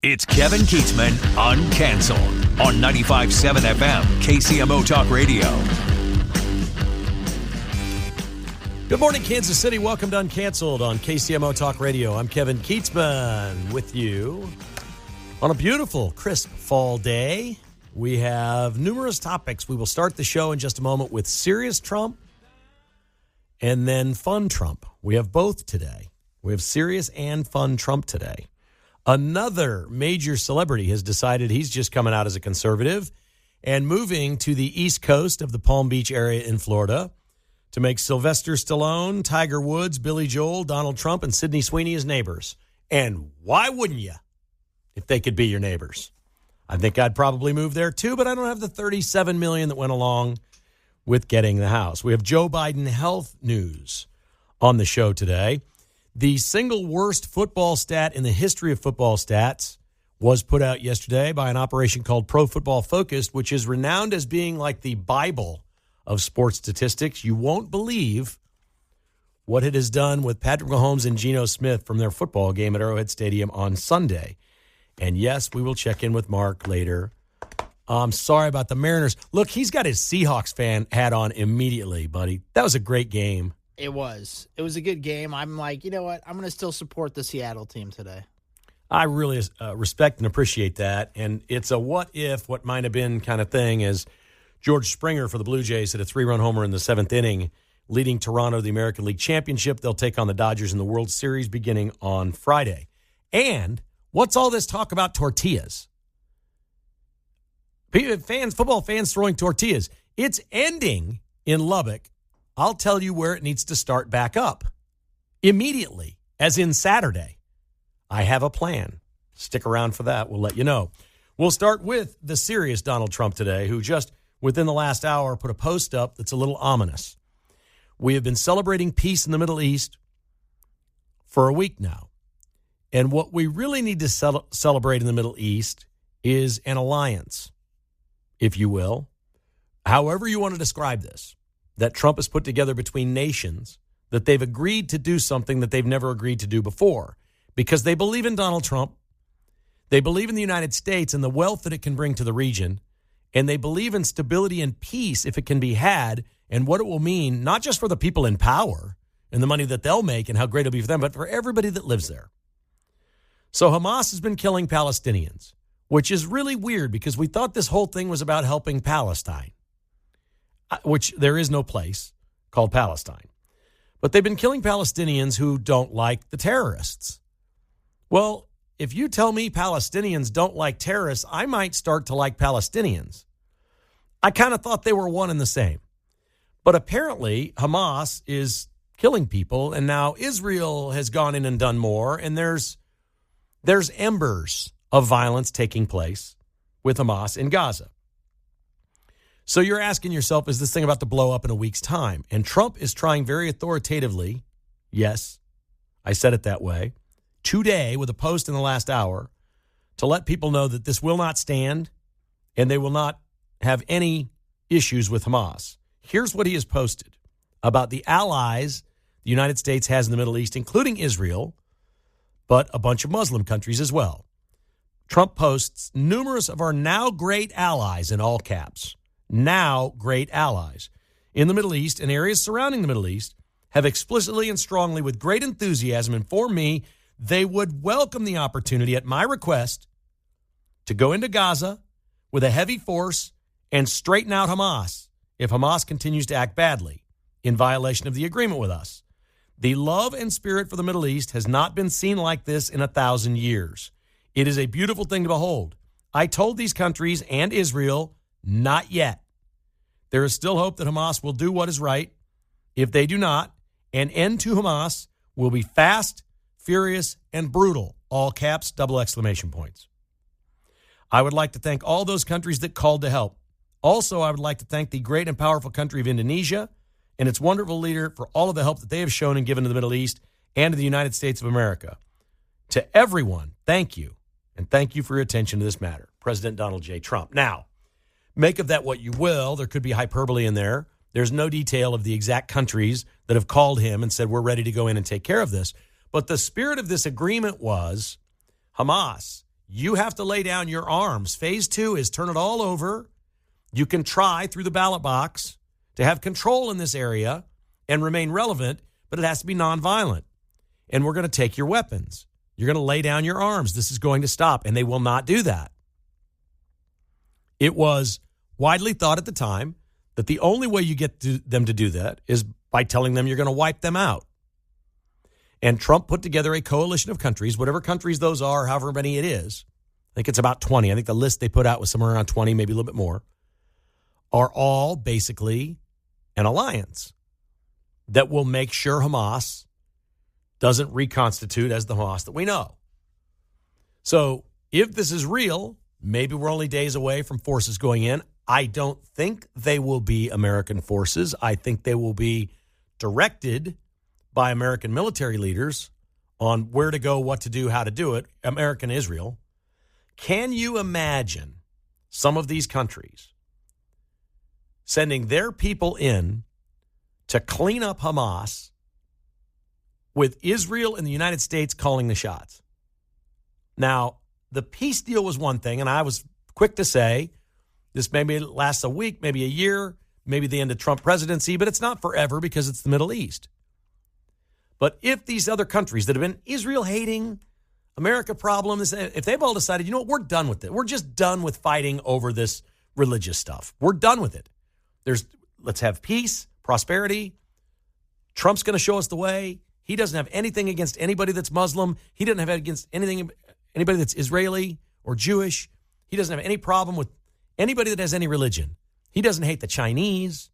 It's Kevin Keatsman Uncanceled on 95.7 FM, KCMO Talk Radio. Good morning, Kansas City. Welcome to Uncanceled on KCMO Talk Radio. I'm Kevin Keatsman with you on a beautiful, crisp fall day. We have numerous topics. We will start the show in just a moment with serious Trump and then fun Trump. We have both today. We have serious and fun Trump today. Another major celebrity has decided he's just coming out as a conservative and moving to the east coast of the Palm Beach area in Florida to make Sylvester Stallone, Tiger Woods, Billy Joel, Donald Trump, and Sydney Sweeney his neighbors. And why wouldn't you if they could be your neighbors? I think I'd probably move there too, but I don't have the $37 million that went along with getting the house. We have Joe Biden health news on the show today. The single worst football stat in the history of football stats was put out yesterday by an operation called Pro Football Focused, which is renowned as being like the Bible of sports statistics. You won't believe what it has done with Patrick Mahomes and Geno Smith from their football game at Arrowhead Stadium on Sunday. And yes, we will check in with Mark later. I'm sorry about the Mariners. Look, he's got his Seahawks fan hat on immediately, buddy. That was a great game. It was. It was a good game. I'm like, you know what? I'm going to still support the Seattle team today. I really respect and appreciate that. And it's a what might have been kind of thing, as George Springer for the Blue Jays hit a 3-run homer in the 7th inning, leading Toronto to the American League Championship. They'll take on the Dodgers in the World Series beginning on Friday. And what's all this talk about tortillas? Football fans throwing tortillas. It's ending in Lubbock. I'll tell you where it needs to start back up immediately, as in Saturday. I have a plan. Stick around for that. We'll let you know. We'll start with the serious Donald Trump today, who just within the last hour put a post up that's a little ominous. We have been celebrating peace in the Middle East for a week now. And what we really need to celebrate in the Middle East is an alliance, if you will, however you want to describe this, that Trump has put together between nations, that they've agreed to do something that they've never agreed to do before, because they believe in Donald Trump, they believe in the United States and the wealth that it can bring to the region, and they believe in stability and peace if it can be had, and what it will mean, not just for the people in power and the money that they'll make and how great it'll be for them, but for everybody that lives there. So Hamas has been killing Palestinians, which is really weird because we thought this whole thing was about helping Palestine, which there is no place called Palestine. But they've been killing Palestinians who don't like the terrorists. Well, if you tell me Palestinians don't like terrorists, I might start to like Palestinians. I kind of thought they were one and the same. But apparently Hamas is killing people, and now Israel has gone in and done more, and there's embers of violence taking place with Hamas in Gaza. So you're asking yourself, is this thing about to blow up in a week's time? And Trump is trying very authoritatively, yes, I said it that way, today with a post in the last hour to let people know that this will not stand and they will not have any issues with Hamas. Here's what he has posted about the allies the United States has in the Middle East, including Israel, but a bunch of Muslim countries as well. Trump posts, numerous of our now great allies, in all caps, now great allies in the Middle East and areas surrounding the Middle East have explicitly and strongly with great enthusiasm informed me they would welcome the opportunity at my request to go into Gaza with a heavy force and straighten out Hamas if Hamas continues to act badly in violation of the agreement with us. The love and spirit for the Middle East has not been seen like this in 1,000 years. It is a beautiful thing to behold. I told these countries and Israel, not yet. There is still hope that Hamas will do what is right. If they do not, an end to Hamas will be fast, furious, and brutal. All caps, double exclamation points. I would like to thank all those countries that called to help. Also, I would like to thank the great and powerful country of Indonesia and its wonderful leader for all of the help that they have shown and given to the Middle East and to the United States of America. To everyone, thank you, and thank you for your attention to this matter. President Donald J. Trump. Now, make of that what you will. There could be hyperbole in there. There's no detail of the exact countries that have called him and said, we're ready to go in and take care of this. But the spirit of this agreement was, Hamas, You have to lay down your arms. Phase 2 is turn it all over. You can try through the ballot box to have control in this area and remain relevant, but it has to be nonviolent. And we're going to take your weapons. You're going to lay down your arms. This is going to stop, and they will not do that. It was widely thought at the time that the only way you get them to do that is by telling them you're going to wipe them out. And Trump put together a coalition of countries, whatever countries those are, however many it is. I think it's about 20. I think the list they put out was somewhere around 20, maybe a little bit more, are all basically an alliance that will make sure Hamas doesn't reconstitute as the Hamas that we know. So if this is real, maybe we're only days away from forces going in. I don't think they will be American forces. I think they will be directed by American military leaders on where to go, what to do, how to do it, American Israel. Can you imagine some of these countries sending their people in to clean up Hamas with Israel and the United States calling the shots? Now, the peace deal was one thing, and I was quick to say this maybe lasts a week, maybe a year, maybe the end of Trump presidency, but it's not forever because it's the Middle East. But if these other countries that have been Israel-hating, America problems, if they've all decided, you know what, we're done with it. We're just done with fighting over this religious stuff. We're done with it. Let's have peace, prosperity. Trump's going to show us the way. He doesn't have anything against anybody that's Muslim. He doesn't have against anybody that's Israeli or Jewish. He doesn't have any problem with anybody that has any religion. He doesn't hate the Chinese.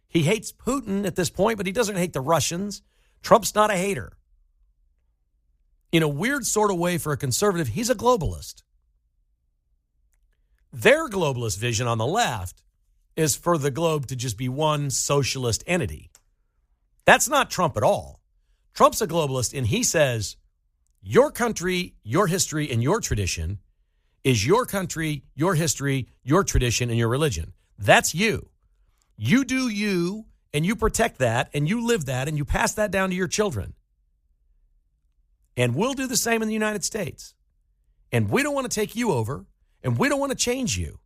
He hates Putin at this point, but he doesn't hate the Russians. Trump's not a hater. In a weird sort of way for a conservative, he's a globalist. Their globalist vision on the left is for the globe to just be one socialist entity. That's not Trump at all. Trump's a globalist, and he says, your country, your history, and your tradition is your country, your history, your tradition, and your religion. That's you. You do you, and you protect that, and you live that, and you pass that down to your children. And we'll do the same in the United States. And we don't want to take you over, and we don't want to change you.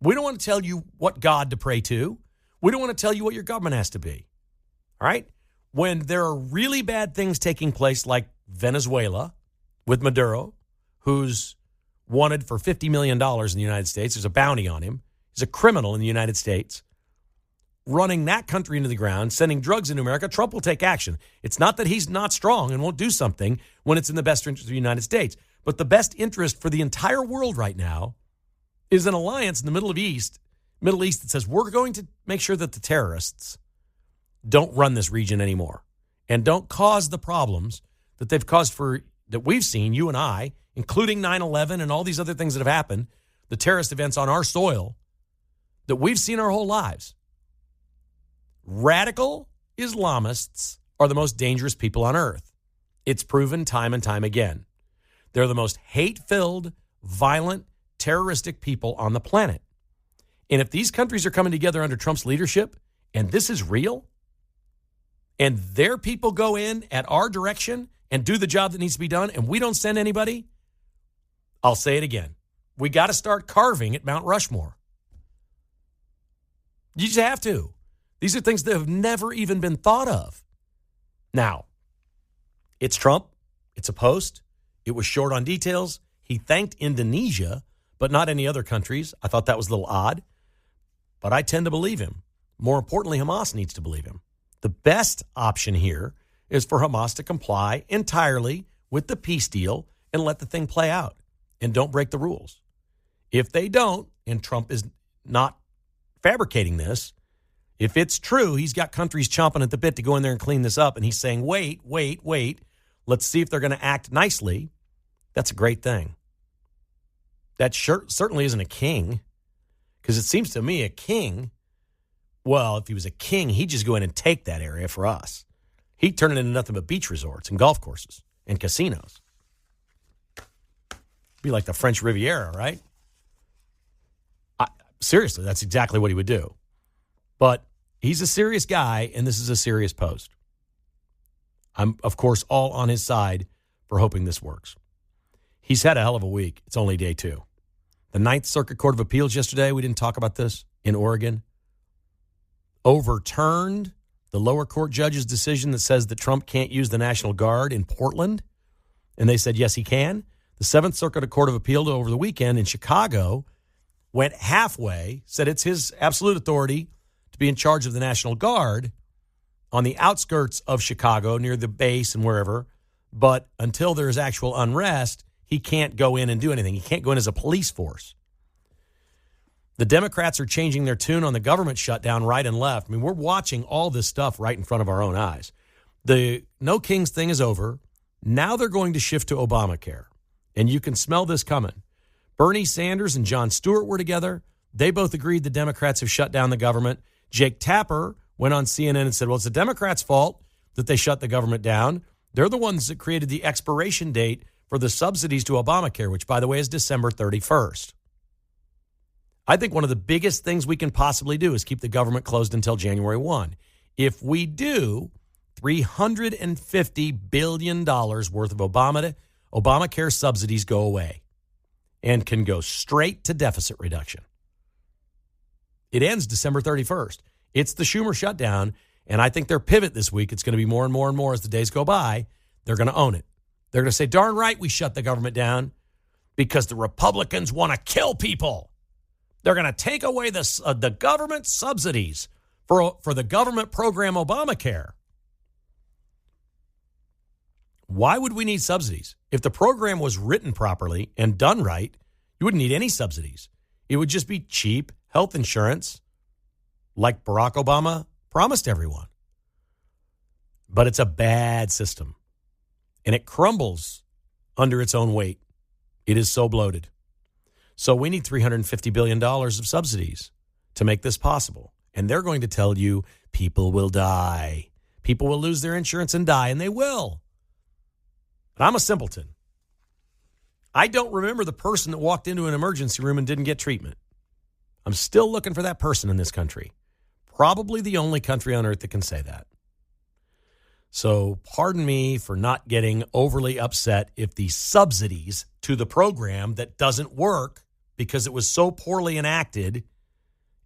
We don't want to tell you what God to pray to. We don't want to tell you what your government has to be. All right? When there are really bad things taking place, like Venezuela with Maduro, who's wanted for $50 million in the United States. There's a bounty on him. He's a criminal in the United States. Running that country into the ground, sending drugs into America, Trump will take action. It's not that he's not strong and won't do something when it's in the best interest of the United States. But the best interest for the entire world right now is an alliance in the Middle East that says we're going to make sure that the terrorists don't run this region anymore and don't cause the problems that they've caused that we've seen, you and I, including 9/11 and all these other things that have happened, the terrorist events on our soil that we've seen our whole lives. Radical Islamists are the most dangerous people on earth. It's proven time and time again. They're the most hate-filled, violent, terroristic people on the planet. And if these countries are coming together under Trump's leadership, and this is real, and their people go in at our direction and do the job that needs to be done, and we don't send anybody, I'll say it again. We got to start carving at Mount Rushmore. You just have to. These are things that have never even been thought of. Now, it's Trump. It's a post. It was short on details. He thanked Indonesia, but not any other countries. I thought that was a little odd, but I tend to believe him. More importantly, Hamas needs to believe him. The best option here is for Hamas to comply entirely with the peace deal and let the thing play out and don't break the rules. If they don't, and Trump is not fabricating this, if it's true, he's got countries chomping at the bit to go in there and clean this up, and he's saying, wait, let's see if they're going to act nicely, that's a great thing. That certainly isn't a king, because it seems to me a king, well, if he was a king, he'd just go in and take that area for us. He'd turn it into nothing but beach resorts and golf courses and casinos. Be like the French Riviera, right? Seriously, that's exactly what he would do. But he's a serious guy, and this is a serious post. I'm, of course, all on his side for hoping this works. He's had a hell of a week. It's only day 2. The Ninth Circuit Court of Appeals yesterday, we didn't talk about this, in Oregon, overturned the lower court judge's decision that says that Trump can't use the National Guard in Portland. And they said, yes, he can. The Seventh Circuit Court of Appeal over the weekend in Chicago went halfway, said it's his absolute authority to be in charge of the National Guard on the outskirts of Chicago, near the base and wherever. But until there's actual unrest, he can't go in and do anything. He can't go in as a police force. The Democrats are changing their tune on the government shutdown right and left. I mean, we're watching all this stuff right in front of our own eyes. The No Kings thing is over. Now they're going to shift to Obamacare. And you can smell this coming. Bernie Sanders and Jon Stewart were together. They both agreed the Democrats have shut down the government. Jake Tapper went on CNN and said, well, it's the Democrats' fault that they shut the government down. They're the ones that created the expiration date for the subsidies to Obamacare, which, by the way, is December 31st. I think one of the biggest things we can possibly do is keep the government closed until January 1. If we do, $350 billion worth of Obamacare subsidies go away and can go straight to deficit reduction. It ends December 31st. It's the Schumer shutdown, and I think their pivot this week, it's going to be more and more and more as the days go by. They're going to own it. They're going to say, darn right, we shut the government down because the Republicans want to kill people. They're going to take away the government subsidies for the government program Obamacare. Why would we need subsidies? If the program was written properly and done right, you wouldn't need any subsidies. It would just be cheap health insurance like Barack Obama promised everyone. But it's a bad system, and it crumbles under its own weight. It is so bloated. So we need $350 billion of subsidies to make this possible. And they're going to tell you people will die. People will lose their insurance and die, and they will. But I'm a simpleton. I don't remember the person that walked into an emergency room and didn't get treatment. I'm still looking for that person in this country. Probably the only country on earth that can say that. So pardon me for not getting overly upset if the subsidies to the program that doesn't work because it was so poorly enacted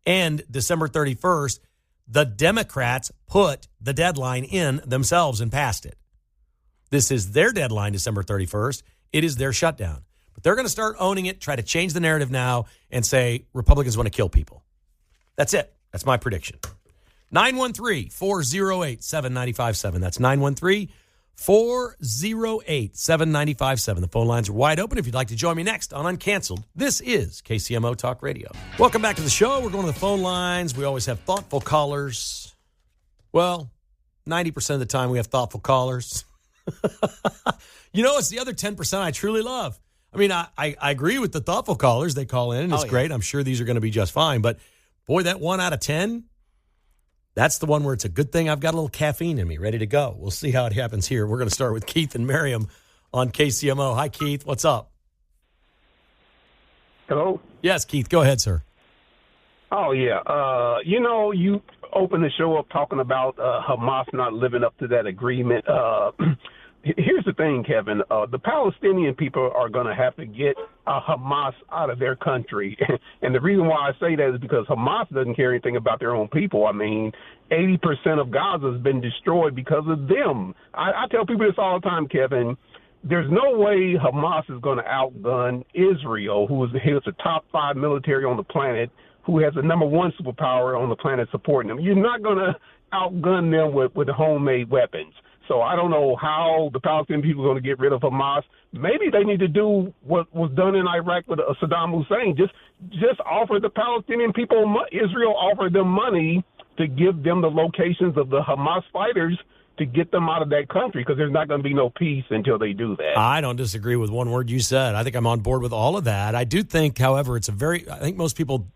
and December 31st, the Democrats put the deadline in themselves and passed it. This is their deadline, December 31st. It is their shutdown. But they're going to start owning it, try to change the narrative now, and say Republicans want to kill people. That's it. That's my prediction. 913-408-7957. That's 913-408-7957. The phone lines are wide open if you'd like to join me next on Uncanceled. This is KCMO Talk Radio. Welcome back to the show. We're going to the phone lines. We always have thoughtful callers. Well, 90% of the time we have thoughtful callers. You know, it's the other 10% I truly love. I mean, I agree with the thoughtful callers. They call in, and it's great. I'm sure these are going to be just fine. But, boy, that 1 out of 10, that's the one where it's a good thing I've got a little caffeine in me, ready to go. We'll see how it happens here. We're going to start with Keith and Miriam on KCMO. Hi, Keith. What's up? Hello? Yes, Keith. Go ahead, sir. Oh, yeah. You opened the show up talking about Hamas not living up to that agreement. Here's the thing, Kevin. The Palestinian people are going to have to get Hamas out of their country. And the reason why I say that is because Hamas doesn't care anything about their own people. I mean, 80% of Gaza has been destroyed because of them. I tell people this all the time, Kevin. There's no way Hamas is going to outgun Israel, who is the top 5 military on the planet, who has the number 1 superpower on the planet supporting them. You're not going to outgun them with homemade weapons. So I don't know how the Palestinian people are going to get rid of Hamas. Maybe they need to do what was done in Iraq with Saddam Hussein. Just offer the Palestinian people, Israel offer them money to give them the locations of the Hamas fighters to get them out of that country, because there's not going to be no peace until they do that. I don't disagree with one word you said. I think I'm on board with all of that. I do think, however, I think most people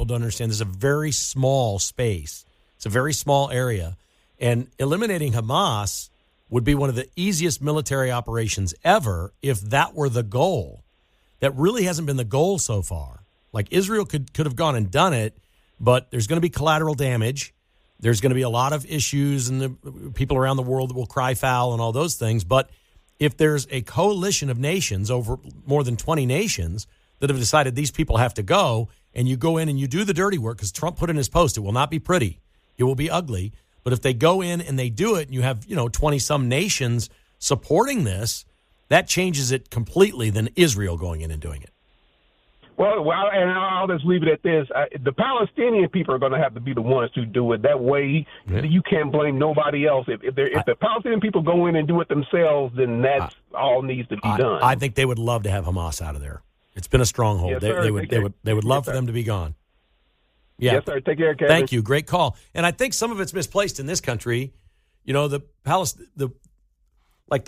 don't understand this is a very small space. It's a very small area. And eliminating Hamas would be one of the easiest military operations ever if that were the goal. That really hasn't been the goal so far. Like, Israel could have gone and done it, but there's going to be collateral damage. There's going to be a lot of issues and the people around the world that will cry foul and all those things. But if there's a coalition of nations, over more than 20 nations, that have decided these people have to go, and you go in and you do the dirty work, because Trump put in his post, it will not be pretty. It will be ugly. But if they go in and they do it, and you have, 20-some nations supporting this, that changes it completely than Israel going in and doing it. Well, and I'll just leave it at this. The Palestinian people are going to have to be the ones to do it. That way, you can't blame nobody else. If the Palestinian people go in and do it themselves, then that's all needs to be done. I think they would love to have Hamas out of there. It's been a stronghold. Yes, they would love for them to be gone. Yeah. Yes, sir. Take care, Kevin. Thank you. Great call. And I think some of it's misplaced in this country. The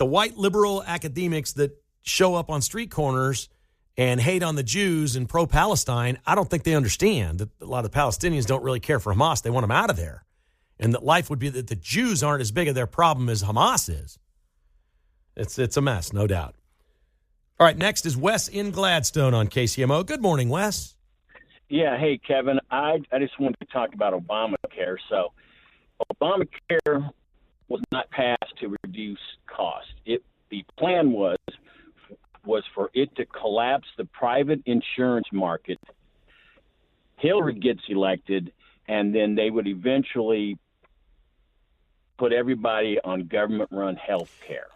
white liberal academics that show up on street corners and hate on the Jews and pro-Palestine, I don't think they understand that a lot of the Palestinians don't really care for Hamas. They want them out of there. And that life would be that the Jews aren't as big of their problem as Hamas is. It's a mess, no doubt. All right, next is Wes in Gladstone on KCMO. Good morning, Wes. Yeah, hey, Kevin. I just wanted to talk about Obamacare. So Obamacare was not passed to reduce cost. The plan was for it to collapse the private insurance market. Hillary gets elected, and then they would eventually put everybody on government-run health care.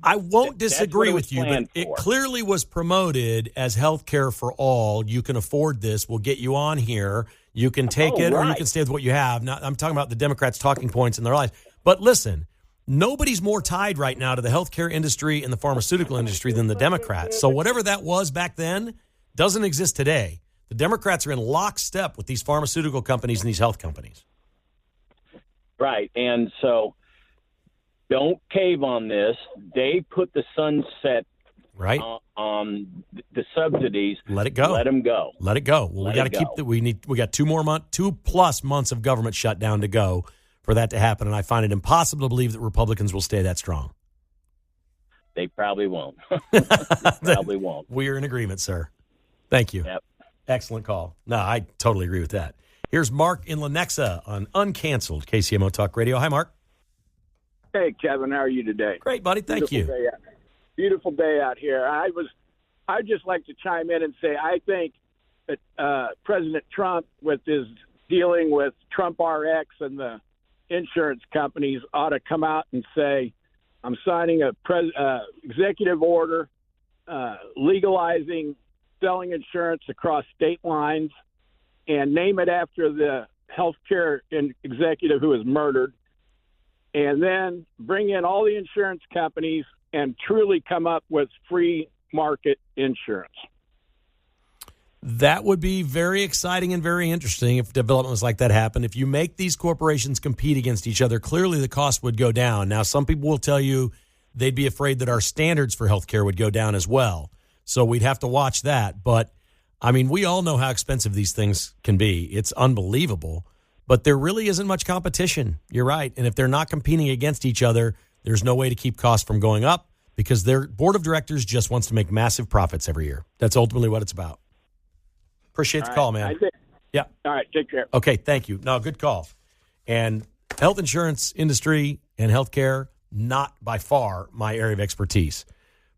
I won't disagree with you, but it clearly was promoted as health care for all. You can afford this. We'll get you on here. You can take it, or you can stay with what you have. Now, I'm talking about the Democrats' talking points in their lives. But listen, nobody's more tied right now to the healthcare industry and the pharmaceutical industry than the Democrats. So whatever that was back then doesn't exist today. The Democrats are in lockstep with these pharmaceutical companies and these health companies. Right. And so don't cave on this. They put the sunset on the subsidies. Let it go. Let them go. Let it go. Well, we got to keep we got 2+ months of government shutdown to go for that to happen, and I find it impossible to believe that Republicans will stay that strong. They probably won't. We're in agreement, sir. Thank you. Yep. Excellent call. No, I totally agree with that. Here's Mark in Lenexa on Uncanceled KCMO Talk Radio. Hi, Mark. Hey, Kevin. How are you today? Great, buddy. Thank you. Beautiful day out here. I'd just like to chime in and say I think that President Trump, with his dealing with Trump RX and the insurance companies, ought to come out and say, I'm signing a executive order legalizing selling insurance across state lines, and name it after the healthcare executive who was murdered, and then bring in all the insurance companies and truly come up with free market insurance. That would be very exciting and very interesting if developments like that happen. If you make these corporations compete against each other, clearly the cost would go down. Now, some people will tell you they'd be afraid that our standards for healthcare would go down as well. So we'd have to watch that. But, I mean, we all know how expensive these things can be. It's unbelievable. But there really isn't much competition. You're right. And if they're not competing against each other, there's no way to keep costs from going up because their board of directors just wants to make massive profits every year. That's ultimately what it's about. Appreciate the call, man. Yeah. All right. Take care. Okay. Thank you. No, good call. And health insurance industry and healthcare, not by far my area of expertise.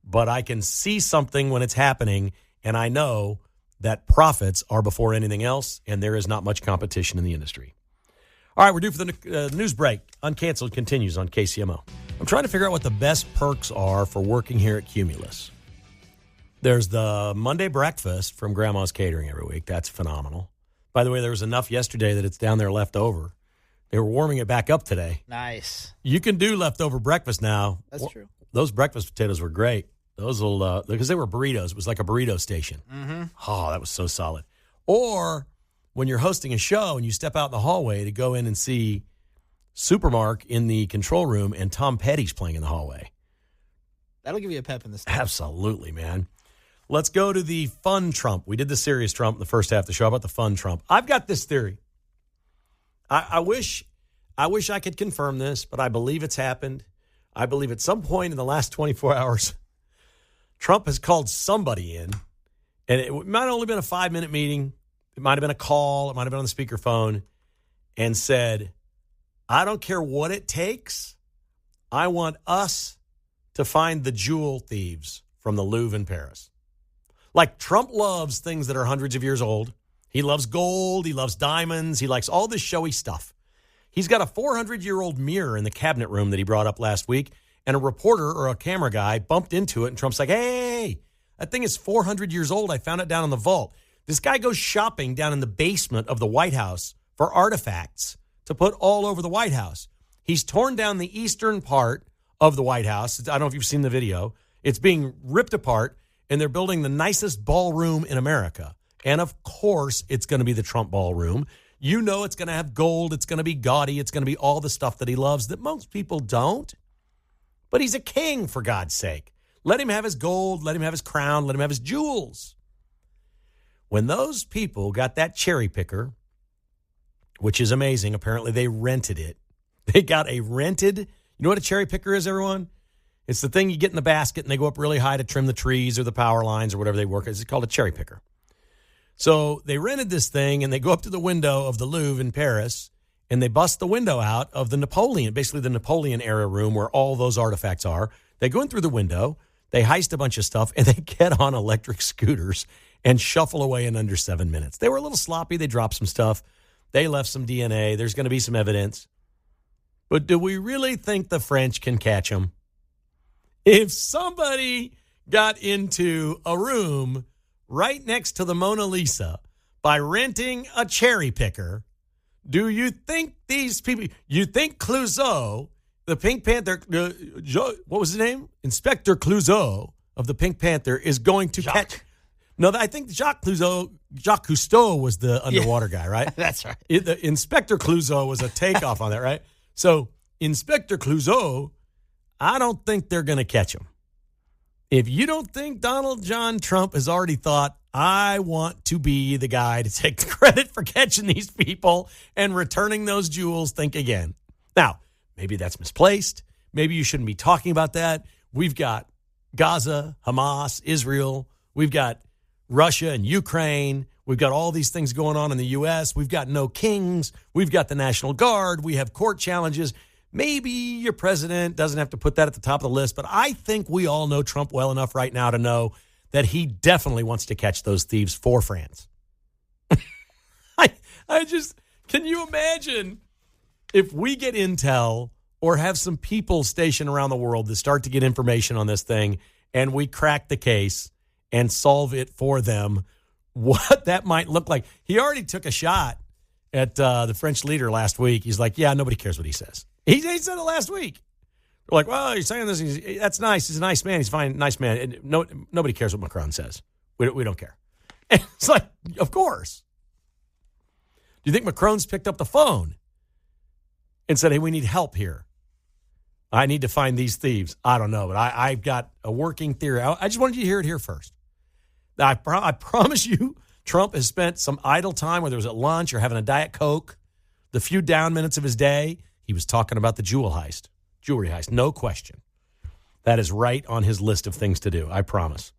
But I can see something when it's happening, and I know that profits are before anything else, and there is not much competition in the industry. All right, we're due for the news break. Uncanceled continues on KCMO. I'm trying to figure out what the best perks are for working here at Cumulus. There's the Monday breakfast from Grandma's Catering every week. That's phenomenal. By the way, there was enough yesterday that it's down there left over. They were warming it back up today. Nice. You can do leftover breakfast now. That's true. Those breakfast potatoes were great. Those will, because they were burritos. It was like a burrito station. Mm-hmm. Oh, that was so solid. Or when you're hosting a show and you step out in the hallway to go in and see Supermark in the control room and Tom Petty's playing in the hallway. That'll give you a pep in the step. Absolutely, man. Let's go to the fun Trump. We did the serious Trump in the first half of the show. How about the fun Trump? I've got this theory. I wish I could confirm this, but I believe it's happened. I believe at some point in the last 24 hours, Trump has called somebody in, and it might have only been a 5-minute meeting. It might have been a call. It might have been on the speakerphone, and said, I don't care what it takes. I want us to find the jewel thieves from the Louvre in Paris. Like, Trump loves things that are hundreds of years old. He loves gold. He loves diamonds. He likes all this showy stuff. He's got a 400-year-old mirror in the cabinet room that he brought up last week, and a reporter or a camera guy bumped into it, and Trump's like, hey, that thing is 400 years old. I found it down in the vault. This guy goes shopping down in the basement of the White House for artifacts to put all over the White House. He's torn down the eastern part of the White House. I don't know if you've seen the video. It's being ripped apart, and they're building the nicest ballroom in America. And, of course, it's going to be the Trump ballroom. You know it's going to have gold. It's going to be gaudy. It's going to be all the stuff that he loves that most people don't. But he's a king, for God's sake. Let him have his gold. Let him have his crown. Let him have his jewels. When those people got that cherry picker, which is amazing, apparently they rented it. They got a rented, you know what a cherry picker is, everyone? It's the thing you get in the basket and they go up really high to trim the trees or the power lines or whatever they work. It's called a cherry picker. So they rented this thing and they go up to the window of the Louvre in Paris and they bust the window out of the Napoleon, basically the Napoleon era room where all those artifacts are. They go in through the window, they heist a bunch of stuff, and they get on electric scooters and shuffle away in under 7 minutes. They were a little sloppy. They dropped some stuff. They left some DNA. There's going to be some evidence. But do we really think the French can catch them? If somebody got into a room right next to the Mona Lisa by renting a cherry picker, do you think these people, you think Clouseau, the Pink Panther, what was his name? Inspector Clouseau of the Pink Panther is going to catch. No, I think Jacques Cousteau was the underwater guy, right? That's right. Inspector Clouseau was a takeoff on that, right? So Inspector Clouseau, I don't think they're going to catch him. If you don't think Donald John Trump has already thought, I want to be the guy to take the credit for catching these people and returning those jewels, think again. Now, maybe that's misplaced. Maybe you shouldn't be talking about that. We've got Gaza, Hamas, Israel. We've got Russia and Ukraine. We've got all these things going on in the U.S. We've got no kings. We've got the National Guard. We have court challenges. Maybe your president doesn't have to put that at the top of the list, but I think we all know Trump well enough right now to know that he definitely wants to catch those thieves for France. I just, can you imagine if we get intel or have some people stationed around the world that start to get information on this thing and we crack the case and solve it for them, what that might look like? He already took a shot at the French leader last week. He's like, yeah, nobody cares what he says. He said it last week. We're like, well, you're saying this. That's nice. He's a nice man. He's fine. Nice man. And nobody cares what Macron says. We don't care. And it's like, of course. Do you think Macron's picked up the phone and said, hey, we need help here? I need to find these thieves. I don't know, but I've got a working theory. I just wanted you to hear it here first. I promise you, Trump has spent some idle time, whether it was at lunch or having a Diet Coke, the few down minutes of his day, he was talking about the jewelry heist, no question. That is right on his list of things to do, I promise.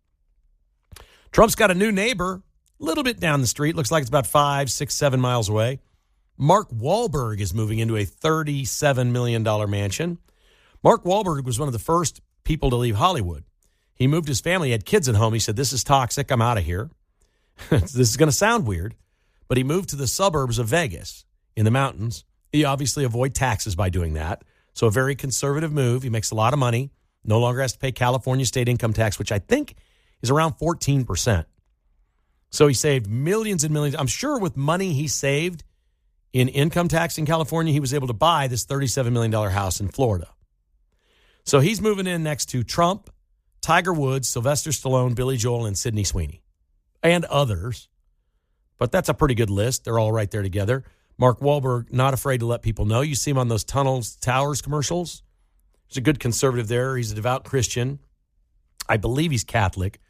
Trump's got a new neighbor, a little bit down the street. Looks like it's about 5, 6, 7 miles away. Mark Wahlberg is moving into a $37 million mansion. Mark Wahlberg was one of the first people to leave Hollywood. He moved his family, he had kids at home. He said, this is toxic, I'm out of here. This is going to sound weird, but he moved to the suburbs of Vegas in the mountains. He obviously avoid taxes by doing that. So a very conservative move. He makes a lot of money. No longer has to pay California state income tax, which I think is around 14%. So he saved millions and millions. I'm sure with money he saved in income tax in California, he was able to buy this $37 million house in Florida. So he's moving in next to Trump, Tiger Woods, Sylvester Stallone, Billy Joel, and Sydney Sweeney, and others. But that's a pretty good list. They're all right there together. Mark Wahlberg, not afraid to let people know. You see him on those Tunnels, Towers commercials. He's a good conservative there. He's a devout Christian. I believe he's Catholic,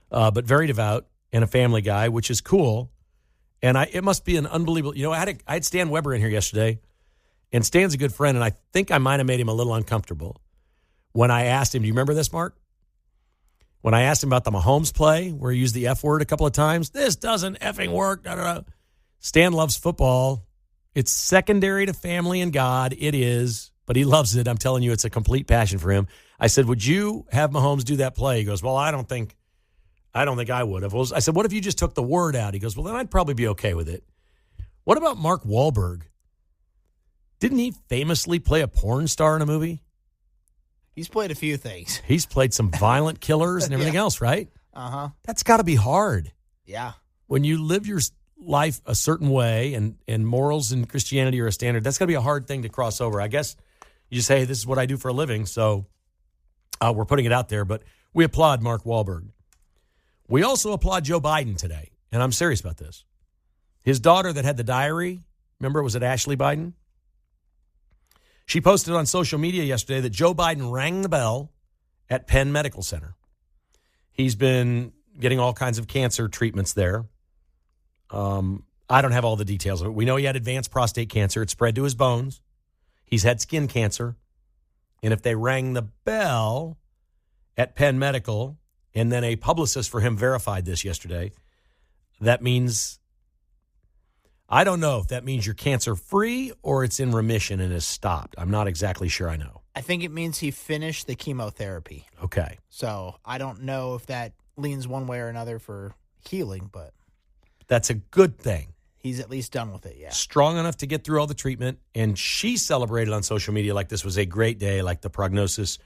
but very devout and a family guy, which is cool. And it must be an unbelievable, I had Stan Weber in here yesterday, and Stan's a good friend, and I think I might have made him a little uncomfortable when I asked him, do you remember this, Mark? When I asked him about the Mahomes play, where he used the F word a couple of times, this doesn't effing work. Da, da, da. Stan loves football. It's secondary to family and God. It is. but he loves it. I'm telling you, it's a complete passion for him. I said, would you have Mahomes do that play? He goes, well, I don't think I would have. I said, what if you just took the word out? He goes, well, then I'd probably be okay with it. What about Mark Wahlberg? Didn't he famously play a porn star in a movie? He's played a few things. He's played some violent killers and everything else, right? Uh-huh. That's got to be hard. Yeah. When you live your life a certain way and morals and Christianity are a standard, that's got to be a hard thing to cross over. I guess you say, hey, this is what I do for a living, so we're putting it out there. But we applaud Mark Wahlberg. We also applaud Joe Biden today, and I'm serious about this. His daughter that had the diary, remember, was it Ashley Biden? She posted on social media yesterday that Joe Biden rang the bell at Penn Medical Center. He's been getting all kinds of cancer treatments there. I don't have all the details of it. We know he had advanced prostate cancer. It spread to his bones. He's had skin cancer. And if they rang the bell at Penn Medical, and then a publicist for him verified this yesterday, that means, I don't know if that means you're cancer-free or it's in remission and has stopped. I'm not exactly sure I know. I think it means he finished the chemotherapy. Okay. So I don't know if that leans one way or another for healing, but that's a good thing. He's at least done with it, yeah. Strong enough to get through all the treatment, and she celebrated on social media like this was a great day, like the prognosis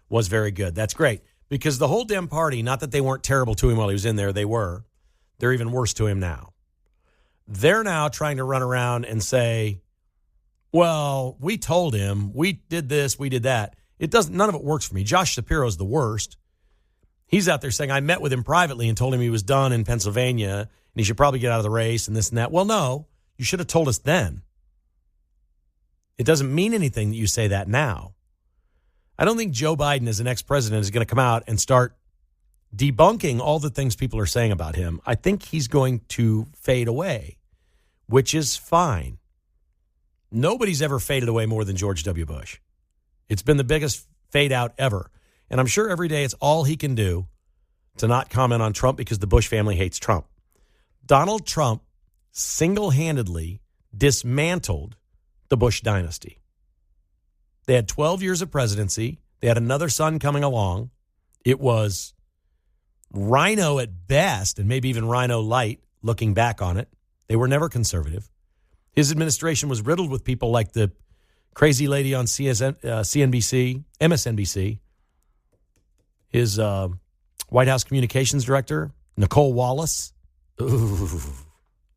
was very good. That's great, because the whole Dem party, not that they weren't terrible to him while he was in there, they were. They're even worse to him now. They're now trying to run around and say, well, we told him, we did this, we did that. None of it works for me. Josh Shapiro's the worst. He's out there saying, I met with him privately and told him he was done in Pennsylvania and he should probably get out of the race and this and that. Well, no, you should have told us then. It doesn't mean anything that you say that now. I don't think Joe Biden as an ex-president is going to come out and start debunking all the things people are saying about him. I think he's going to fade away, which is fine. Nobody's ever faded away more than George W. Bush. It's been the biggest fade out ever. And I'm sure every day it's all he can do to not comment on Trump because the Bush family hates Trump. Donald Trump single-handedly dismantled the Bush dynasty. They had 12 years of presidency. They had another son coming along. It was Rhino at best, and maybe even Rhino light, looking back on it. They were never conservative. His administration was riddled with people like the crazy lady on CNBC, MSNBC, his White House communications director, Nicole Wallace. Ooh,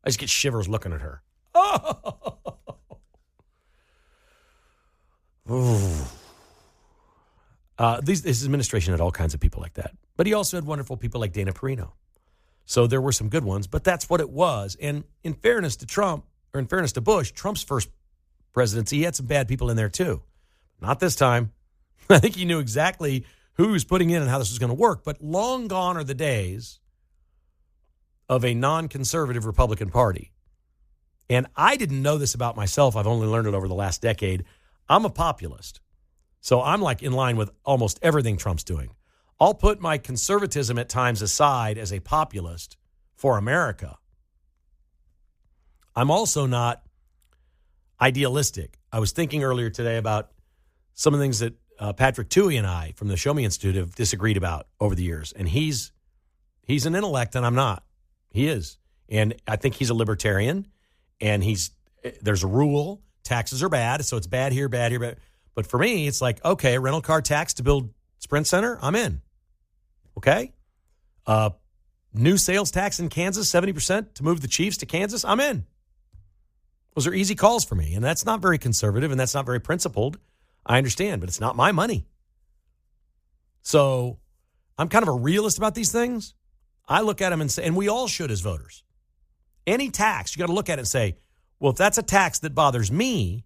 I just get shivers looking at her. Oh. This administration had all kinds of people like that. But he also had wonderful people like Dana Perino. So there were some good ones, but that's what it was. And in fairness to Trump, or in fairness to Bush, Trump's first presidency, he had some bad people in there too. Not this time. I think he knew exactly who he was putting in and how this was going to work. But long gone are the days of a non-conservative Republican Party. And I didn't know this about myself. I've only learned it over the last decade. I'm a populist. So I'm like in line with almost everything Trump's doing. I'll put my conservatism at times aside as a populist for America. I'm also not idealistic. I was thinking earlier today about some of the things that Patrick Tuohy and I from the Show Me Institute have disagreed about over the years. And he's an intellect and I'm not. He is. And I think he's a libertarian. And there's a rule. Taxes are bad. So it's bad here, bad here, bad. But for me, it's like, okay, rental car tax to build Sprint Center, I'm in. Okay? New sales tax in Kansas, 70% to move the Chiefs to Kansas, I'm in. Those are easy calls for me. And that's not very conservative and that's not very principled. I understand, but it's not my money. So I'm kind of a realist about these things. I look at them and say, and we all should as voters. Any tax, you got to look at it and say, well, if that's a tax that bothers me,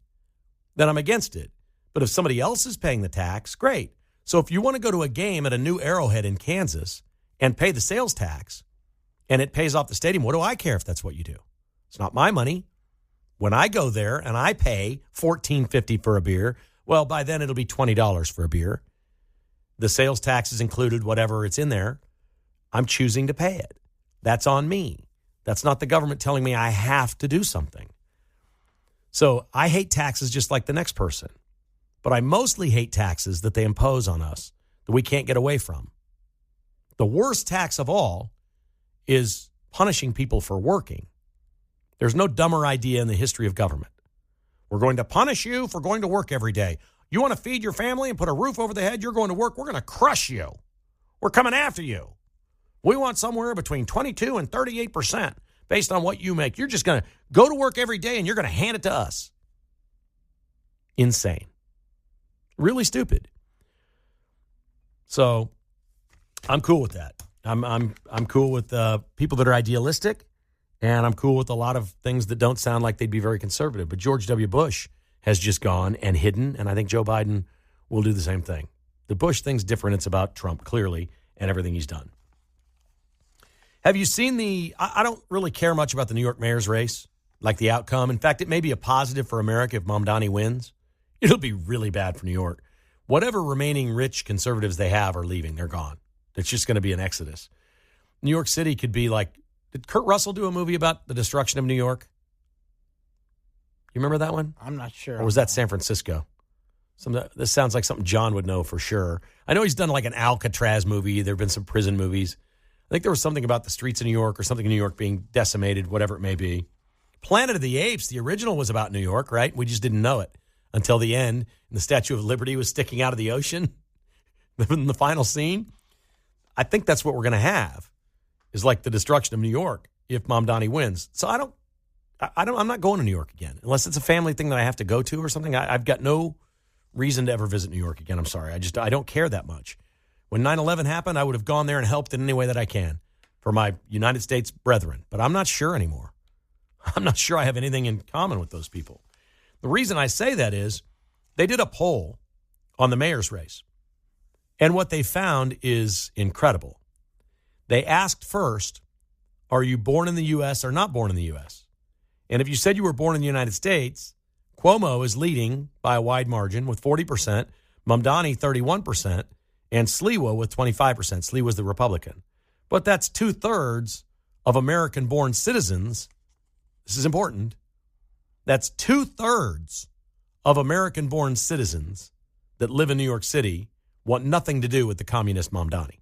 then I'm against it. But if somebody else is paying the tax, great. So if you want to go to a game at a new Arrowhead in Kansas and pay the sales tax and it pays off the stadium, what do I care if that's what you do? It's not my money. When I go there and I pay $14.50 for a beer, well, by then it'll be $20 for a beer. The sales tax is included, whatever it's in there. I'm choosing to pay it. That's on me. That's not the government telling me I have to do something. So I hate taxes just like the next person. But I mostly hate taxes that they impose on us that we can't get away from. The worst tax of all is punishing people for working. There's no dumber idea in the history of government. We're going to punish you for going to work every day. You want to feed your family and put a roof over the head, you're going to work, we're going to crush you. We're coming after you. We want somewhere between 22 and 38% based on what you make. You're just going to go to work every day and you're going to hand it to us. Insane. Really stupid. So I'm cool with that. I'm cool with people that are idealistic, and I'm cool with a lot of things that don't sound like they'd be very conservative. But George W. Bush has just gone and hidden, and I think Joe Biden will do the same thing. The Bush thing's different. It's about Trump, clearly, and everything he's done. Have you seen I don't really care much about the New York mayor's race, like the outcome. In fact, it may be a positive for America if Mamdani wins. It'll be really bad for New York. Whatever remaining rich conservatives they have are leaving. They're gone. It's just going to be an exodus. New York City could be like, did Kurt Russell do a movie about the destruction of New York? You remember that one? I'm not sure. Or was that San Francisco? This sounds like something John would know for sure. I know he's done like an Alcatraz movie. There have been some prison movies. I think there was something about the streets of New York or something in New York being decimated, whatever it may be. Planet of the Apes, the original was about New York, right? We just didn't know it until the end. And the Statue of Liberty was sticking out of the ocean in the final scene. I think that's what we're going to have, is like the destruction of New York if Mamdani wins. So I'm not going to New York again unless it's a family thing that I have to go to or something. I've got no reason to ever visit New York again. I'm sorry. I don't care that much. When 9/11 happened, I would have gone there and helped in any way that I can for my United States brethren. But I'm not sure anymore. I'm not sure I have anything in common with those people. The reason I say that is they did a poll on the mayor's race. And what they found is incredible. They asked first, are you born in the U.S. or not born in the U.S.? And if you said you were born in the United States, Cuomo is leading by a wide margin with 40%, Mamdani 31%, and Sliwa with 25%. Sliwa's the Republican. But that's 2/3 of American-born citizens. This is important. That's 2/3 of American-born citizens that live in New York City want nothing to do with the communist Mamdani.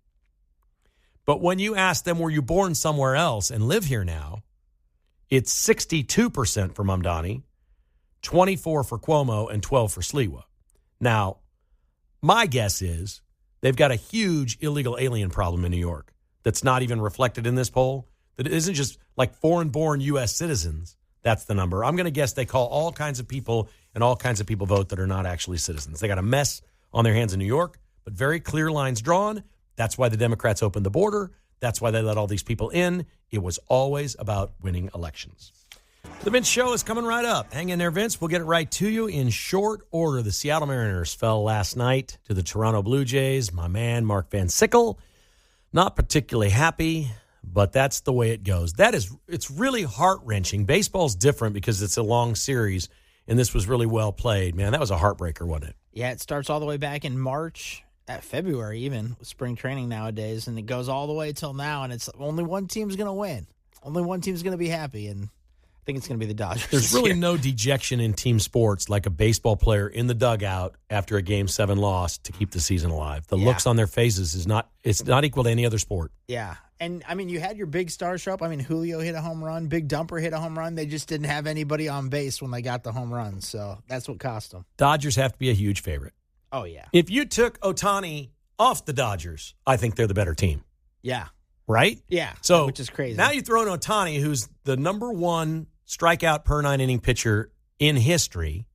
But when you ask them, were you born somewhere else and live here now, it's 62% for Mamdani, 24% for Cuomo, and 12% for Sliwa. Now, my guess is they've got a huge illegal alien problem in New York that's not even reflected in this poll, that it isn't just like foreign-born U.S. citizens. That's the number. I'm going to guess they call all kinds of people, and all kinds of people vote that are not actually citizens. They got a mess on their hands in New York, but very clear lines drawn. That's why the Democrats opened the border. That's why they let all these people in. It was always about winning elections. The Vince Show is coming right up. Hang in there, Vince. We'll get it right to you in short order. The Seattle Mariners fell last night to the Toronto Blue Jays. My man, Mark Van Sickle, not particularly happy, but that's the way it goes. It's really heart-wrenching. Baseball's different because it's a long series, and this was really well played. Man, that was a heartbreaker, wasn't it? Yeah, it starts all the way back in March, at February even, with spring training nowadays, and it goes all the way till now, and it's only one team's going to win. Only one team's going to be happy, and I think it's going to be the Dodgers. There's really no dejection in team sports like a baseball player in the dugout after a Game 7 loss to keep the season alive. The looks on their faces it's not equal to any other sport. Yeah. And, I mean, you had your big stars show up. I mean, Julio hit a home run. Big Dumper hit a home run. They just didn't have anybody on base when they got the home run. So that's what cost them. Dodgers have to be a huge favorite. Oh, yeah. If you took Ohtani off the Dodgers, I think they're the better team. Yeah. Right? Yeah. So which is crazy. Now you throw in Ohtani, who's the number one strikeout per 9-inning pitcher in history,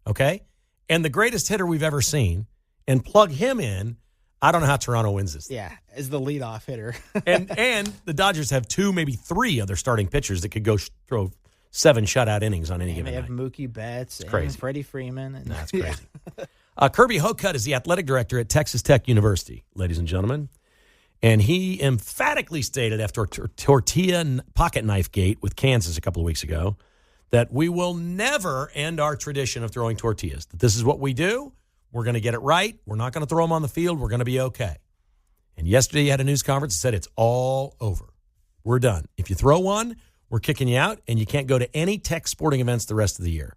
okay? And the greatest hitter we've ever seen, and plug him in. I don't know how Toronto wins this. Yeah, as the leadoff hitter. and the Dodgers have 2, maybe 3 other starting pitchers that could go throw 7 shutout innings on any given night. They have Mookie Betts and crazy. Freddie Freeman. That's crazy. Kirby Hocutt is the athletic director at Texas Tech University, ladies and gentlemen. And he emphatically stated after Tortilla pocket knife gate with Kansas a couple of weeks ago that we will never end our tradition of throwing tortillas, that this is what we do. We're going to get it right. We're not going to throw them on the field. We're going to be okay. And yesterday he had a news conference and said it's all over. We're done. If you throw one, we're kicking you out, and you can't go to any Tech sporting events the rest of the year.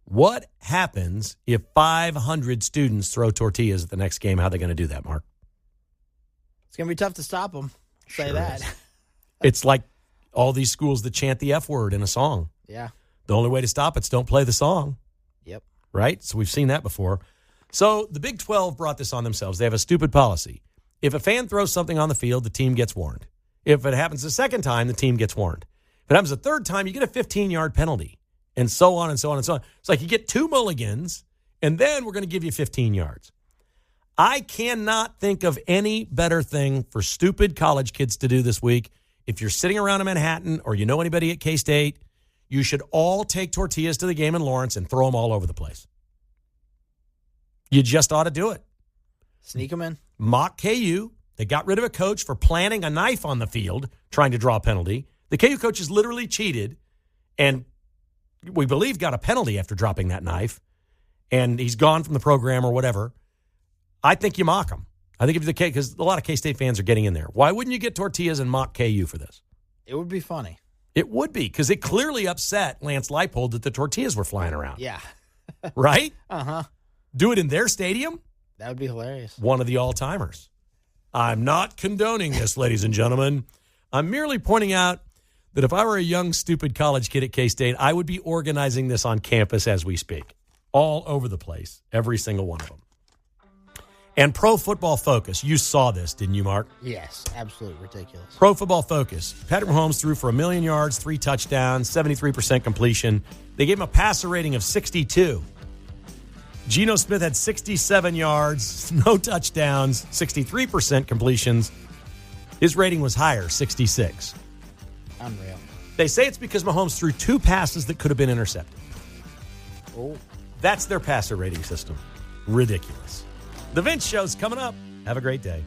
What happens if 500 students throw tortillas at the next game? How are they going to do that, Mark? It's going to be tough to stop them. Say Sure that. is. It's like all these schools that chant the F word in a song. Yeah. The only way to stop it's don't play the song. Yep. Right? So we've seen that before. So the Big 12 brought this on themselves. They have a stupid policy. If a fan throws something on the field, the team gets warned. If it happens a second time, the team gets warned. If it happens a third time, you get a 15-yard penalty, and so on and so on and so on. It's like you get 2 mulligans, and then we're going to give you 15 yards. I cannot think of any better thing for stupid college kids to do this week. If you're sitting around in Manhattan or you know anybody at K-State, you should all take tortillas to the game in Lawrence and throw them all over the place. You just ought to do it. Sneak them in. Mock KU. They got rid of a coach for planting a knife on the field, trying to draw a penalty. The KU coach has literally cheated and we believe got a penalty after dropping that knife. And he's gone from the program or whatever. I think you mock him. I think if the K, because a lot of K-State fans are getting in there. Why wouldn't you get tortillas and mock KU for this? It would be funny. It would be, because it clearly upset Lance Leipold that the tortillas were flying around. Yeah. Right? Uh-huh. Do it in their stadium? That would be hilarious. One of the all-timers. I'm not condoning this, ladies and gentlemen. I'm merely pointing out that if I were a young, stupid college kid at K-State, I would be organizing this on campus as we speak. All over the place. Every single one of them. And Pro Football Focus. You saw this, didn't you, Mark? Yes, absolutely ridiculous. Pro Football Focus. Patrick Mahomes threw for 1 million yards, 3 touchdowns, 73% completion. They gave him a passer rating of 62. Geno Smith had 67 yards, no touchdowns, 63% completions. His rating was higher, 66. Unreal. They say it's because Mahomes threw 2 passes that could have been intercepted. Oh. That's their passer rating system. Ridiculous. The Vince Show's coming up. Have a great day.